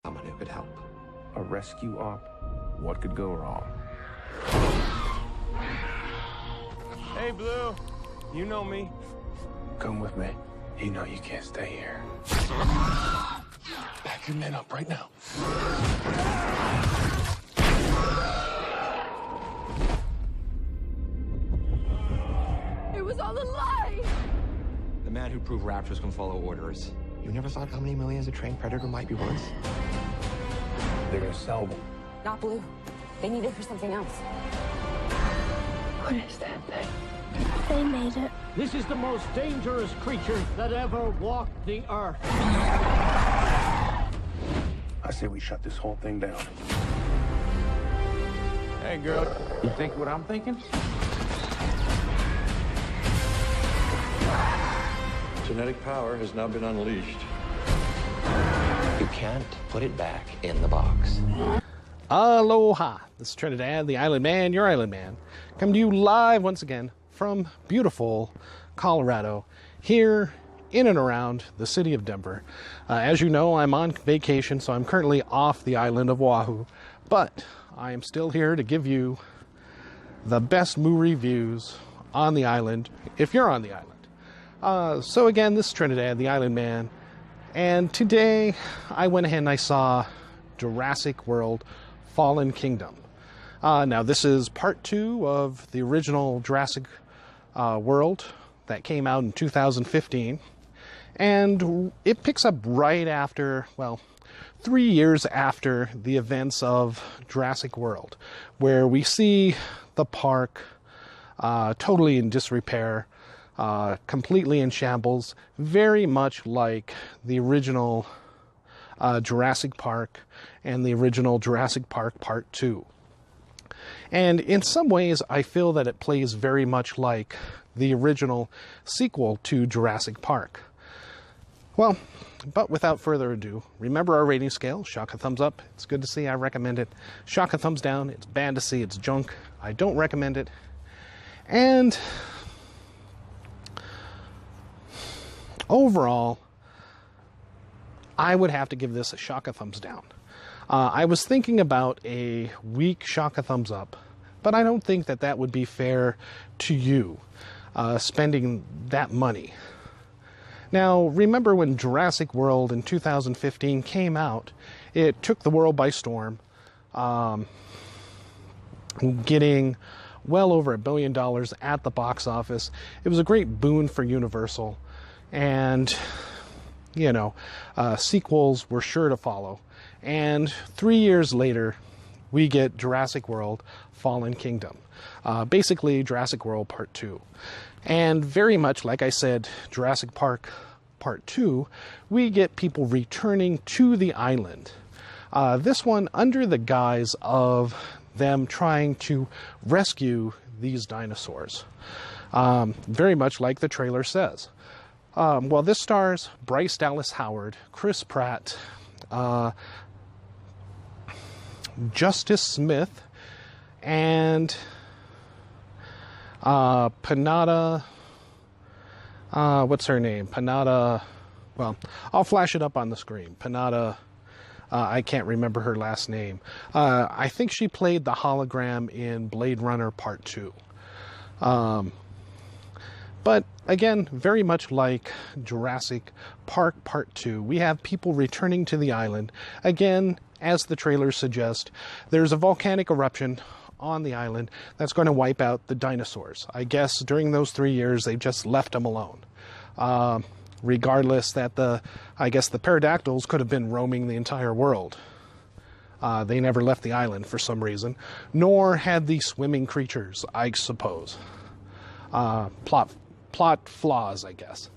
someone who could help. A rescue op? What could go wrong? Hey, Blue. You know me. Come with me. You know you can't stay here. Pack your men up right now. It was all a lie! The man who proved raptors can follow orders. You never thought how many millions a trained predator might be worth? They're gonna sell them. Not Blue. They need it for something else. What is that thing? They made it. This is the most dangerous creature that ever walked the earth. I say we shut this whole thing down. Hey, girl. You think what I'm thinking? Genetic power has now been unleashed. You can't put it back in the box. Aloha! This is Trinidad the Island Man, your Island Man, coming to you live once again from beautiful Colorado, here in and around the city of Denver. As you know, I'm on vacation, so I'm currently off the island of Oahu, but I am still here to give you the best movie reviews on the island, if you're on the island. So again, this is Trinidad the Island Man, and today I went ahead and I saw Jurassic World Fallen Kingdom. Now this is part 2 of the original Jurassic World that came out in 2015, and it picks up right after, well, 3 years after the events of Jurassic World, where we see the park totally in disrepair, completely in shambles, very much like the original Jurassic Park and the original Jurassic Park Part 2. And in some ways, I feel that it plays very much like the original sequel to Jurassic Park. Well, but without further ado, remember our rating scale. Shock a thumbs up. It's good to see. I recommend it. Shock a thumbs down. It's bad to see. It's junk. I don't recommend it. And overall, I would have to give this a shock a thumbs down. I was thinking about a weak shock a thumbs up, but I don't think that that would be fair to you, spending that money. Now, remember when Jurassic World in 2015 came out, it took the world by storm, getting well over $1 billion at the box office. It was a great boon for Universal, and you know, sequels were sure to follow. And 3 years later, we get Jurassic World Fallen Kingdom. Basically, Jurassic World Part 2. And very much, like I said, Jurassic Park Part 2, we get people returning to the island. This one under the guise of them trying to rescue these dinosaurs. Very much like the trailer says. Well, this stars Bryce Dallas Howard, Chris Pratt, Justice Smith, and Panada, what's her name? Panada, well, I'll flash it up on the screen. Panada, I can't remember her last name. I think she played the hologram in Blade Runner Part 2. But again, very much like Jurassic Park Part 2, we have people returning to the island. Again, as the trailers suggest, there's a volcanic eruption on the island that's going to wipe out the dinosaurs. I guess during those 3 years, they just left them alone. Regardless that I guess the pterodactyls could have been roaming the entire world. They never left the island for some reason, nor had the swimming creatures, I suppose. Plot flaws, I guess.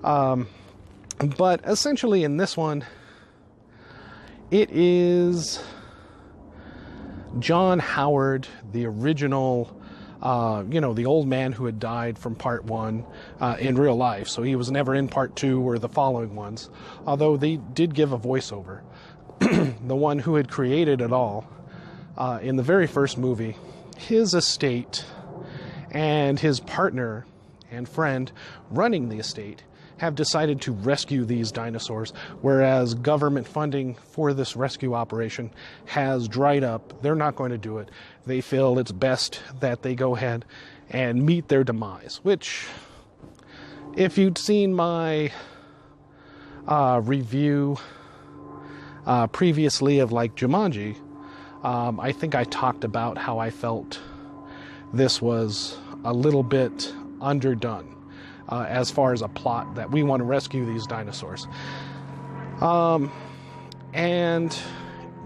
But essentially in this one, it is John Howard, the original, the old man who had died from Part 1 in real life. So he was never in Part 2 or the following ones, although they did give a voiceover. The one who had created it all in the very first movie, his estate and his partner and friend running the estate have decided to rescue these dinosaurs, whereas government funding for this rescue operation has dried up. They're not going to do it. They feel it's best that they go ahead and meet their demise, which, if you'd seen my review previously of like Jumanji, I think I talked about how I felt this was a little bit underdone as far as a plot that we want to rescue these dinosaurs. And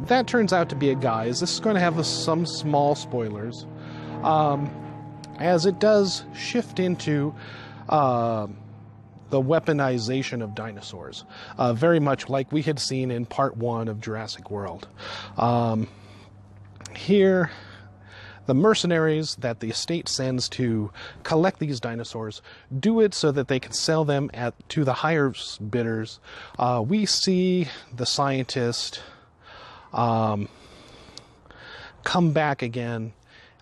that turns out to be a guise. This is going to have some small spoilers, as it does shift into the weaponization of dinosaurs, very much like we had seen in part 1 of Jurassic World. Here, the mercenaries that the estate sends to collect these dinosaurs do it so that they can sell them to the higher bidders. We see the scientist come back again,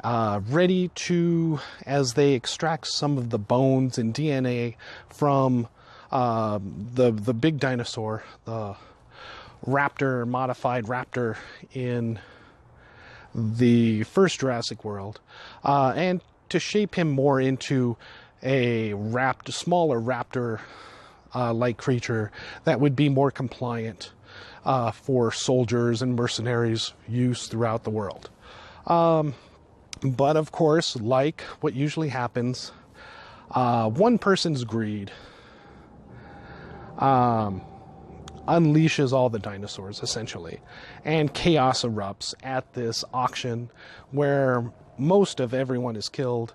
ready to, as they extract some of the bones and DNA from the big dinosaur, the raptor, modified raptor in the first Jurassic World, and to shape him more into a smaller raptor-like creature that would be more compliant for soldiers and mercenaries' use throughout the world. But of course, like what usually happens, one person's greed unleashes all the dinosaurs, essentially, and chaos erupts at this auction where most of everyone is killed.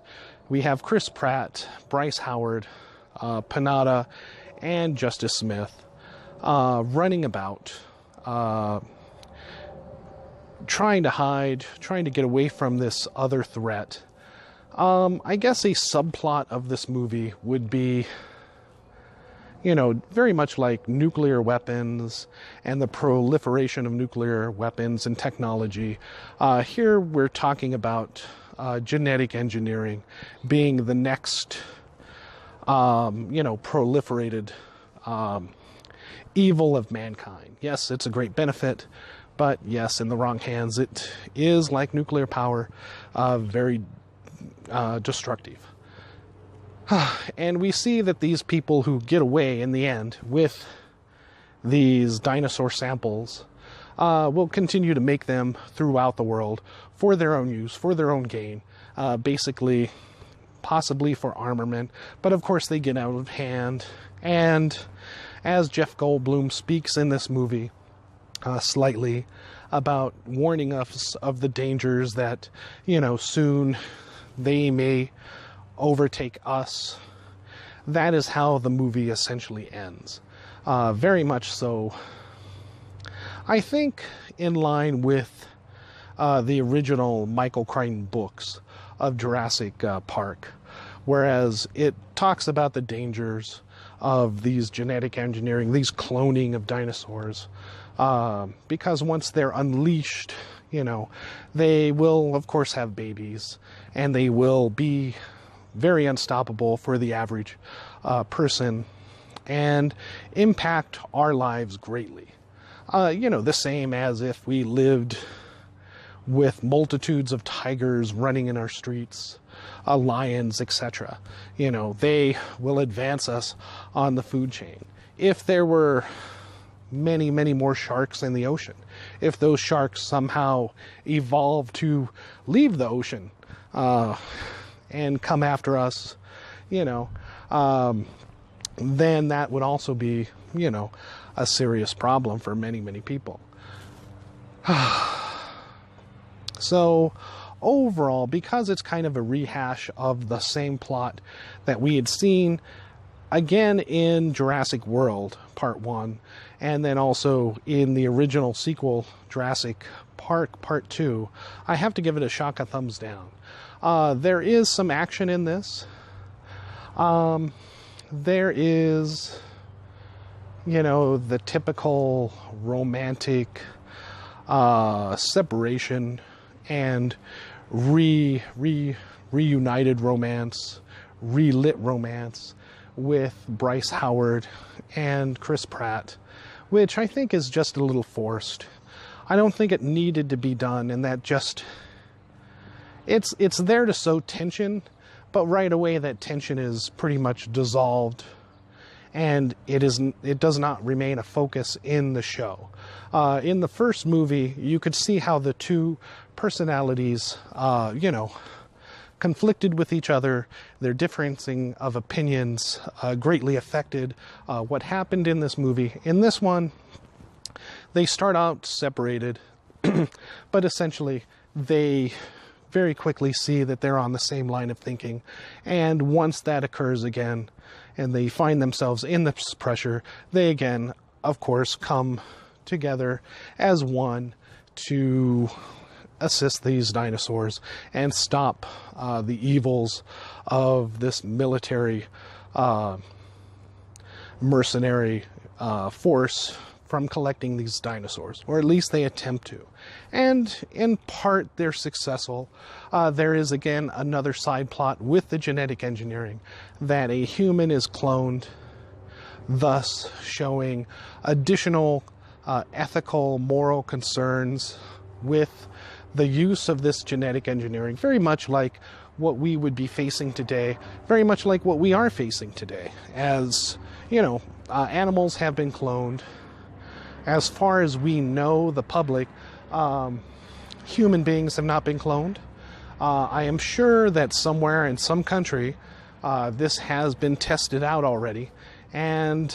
We have Chris Pratt, Bryce Howard, Panada, and Justice Smith running about, trying to hide, trying to get away from this other threat. I guess a subplot of this movie would be, very much like nuclear weapons and the proliferation of nuclear weapons and technology. Here we're talking about genetic engineering being the next, proliferated evil of mankind. Yes, it's a great benefit, but yes, in the wrong hands, it is, like nuclear power, very destructive. And we see that these people who get away in the end with these dinosaur samples will continue to make them throughout the world for their own use, for their own gain, basically, possibly for armament. But of course they get out of hand. And as Jeff Goldblum speaks in this movie slightly about warning us of the dangers that, soon they may overtake us, that is how the movie essentially ends. Very much so, I think, in line with the original Michael Crichton books of Jurassic Park, whereas it talks about the dangers of these genetic engineering, these cloning of dinosaurs, because once they're unleashed, they will, of course, have babies, and they will be very unstoppable for the average person and impact our lives greatly. The same as if we lived with multitudes of tigers running in our streets, lions, etc. They will advance us on the food chain. If there were many, many more sharks in the ocean, if those sharks somehow evolved to leave the ocean, and come after us, then that would also be, a serious problem for many, many people. So, overall, because it's kind of a rehash of the same plot that we had seen, again, in Jurassic World Part 1, and then also in the original sequel, Jurassic Park Part 2, I have to give it a shock of thumbs down. There is some action in this. There is, the typical romantic separation and reunited romance, relit romance with Bryce Howard and Chris Pratt, which I think is just a little forced. I don't think it needed to be done, and that just... It's there to sow tension, but right away that tension is pretty much dissolved, and it does not remain a focus in the show. In the first movie, you could see how the two personalities, conflicted with each other. Their differencing of opinions greatly affected what happened in this movie. In this one, they start out separated, but essentially they very quickly see that they're on the same line of thinking. And once that occurs again, and they find themselves in this pressure, they again, of course, come together as one to assist these dinosaurs and stop the evils of this military mercenary force from collecting these dinosaurs, or at least they attempt to. And in part, they're successful. There is, again, another side plot with the genetic engineering, that a human is cloned, thus showing additional ethical, moral concerns with the use of this genetic engineering, very much like what we would be facing today, very much like what we are facing today. As, animals have been cloned. As far as we know, the public, human beings have not been cloned. I am sure that somewhere in some country, this has been tested out already. And,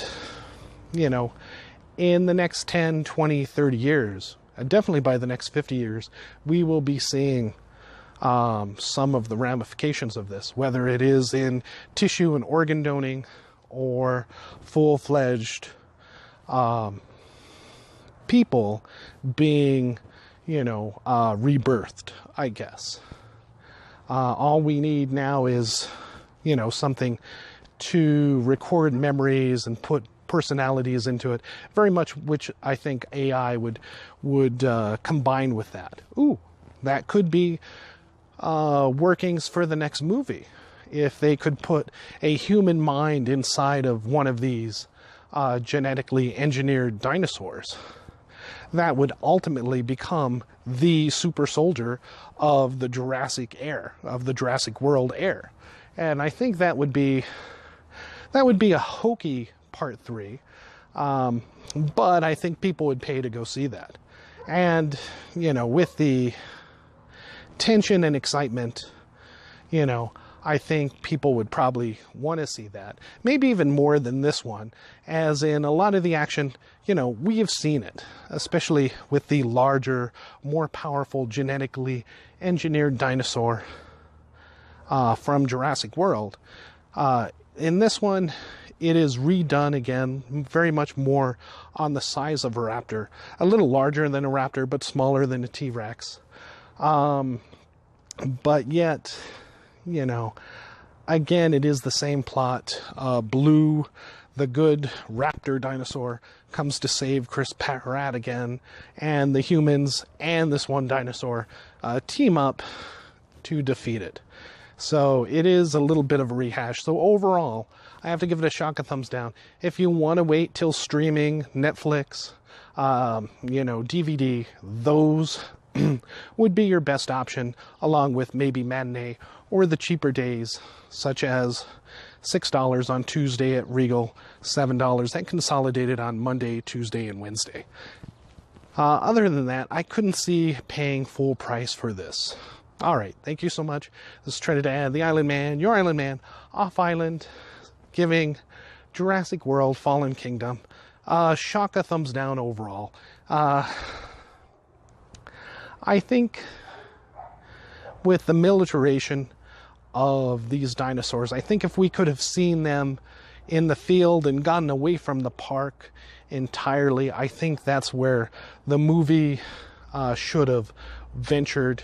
in the next 10, 20, 30 years, definitely by the next 50 years, we will be seeing some of the ramifications of this, whether it is in tissue and organ donating or full-fledged people being, rebirthed, I guess. All we need now is, something to record memories and put personalities into it, very much which I think AI would combine with that. Ooh, that could be workings for the next movie. If they could put a human mind inside of one of these genetically engineered dinosaurs, that would ultimately become the super soldier of the Jurassic World era. And I think that would be a hokey part 3. But I think people would pay to go see that. And, with the tension and excitement, I think people would probably want to see that. Maybe even more than this one, as in a lot of the action, we have seen it, especially with the larger, more powerful genetically engineered dinosaur from Jurassic World. In this one, it is redone again, very much more on the size of a raptor. A little larger than a raptor, but smaller than a T-Rex. But yet, again, it is the same plot. Blue, the good raptor dinosaur, comes to save Chris Pratt again, and the humans and this one dinosaur team up to defeat it. So it is a little bit of a rehash. So overall, I have to give it a shock of thumbs down. If you want to wait till streaming, Netflix, DVD, those would be your best option, along with maybe matinee or the cheaper days, such as $6 on Tuesday at Regal, $7 and consolidated on Monday, Tuesday, and Wednesday. Other than that, I couldn't see paying full price for this. All right, thank you so much. This is Trinidad the Island Man, your Island Man, off island, giving Jurassic World Fallen Kingdom shock a thumbs down overall. I think with the militarization of these dinosaurs, I think if we could have seen them in the field and gotten away from the park entirely, I think that's where the movie should have ventured,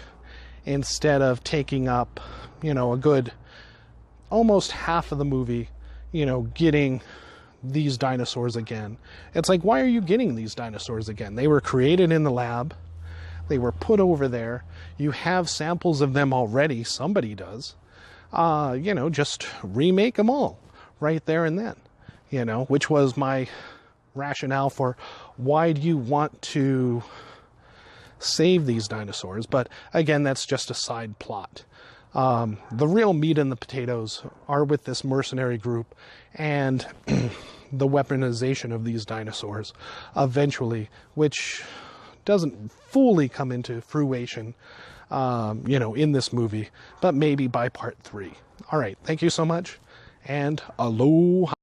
instead of taking up, a good almost half of the movie, getting these dinosaurs again. It's like, why are you getting these dinosaurs again? They were created in the lab. They were put over there. You have samples of them already. Somebody does. Just remake them all. right there and then, you know, which was my rationale for why do you want to save these dinosaurs. But again, that's just a side plot. The real meat and the potatoes are with this mercenary group and the weaponization of these dinosaurs eventually, which doesn't fully come into fruition, you know, in this movie, but maybe by part 3. All right, thank you so much, and aloha.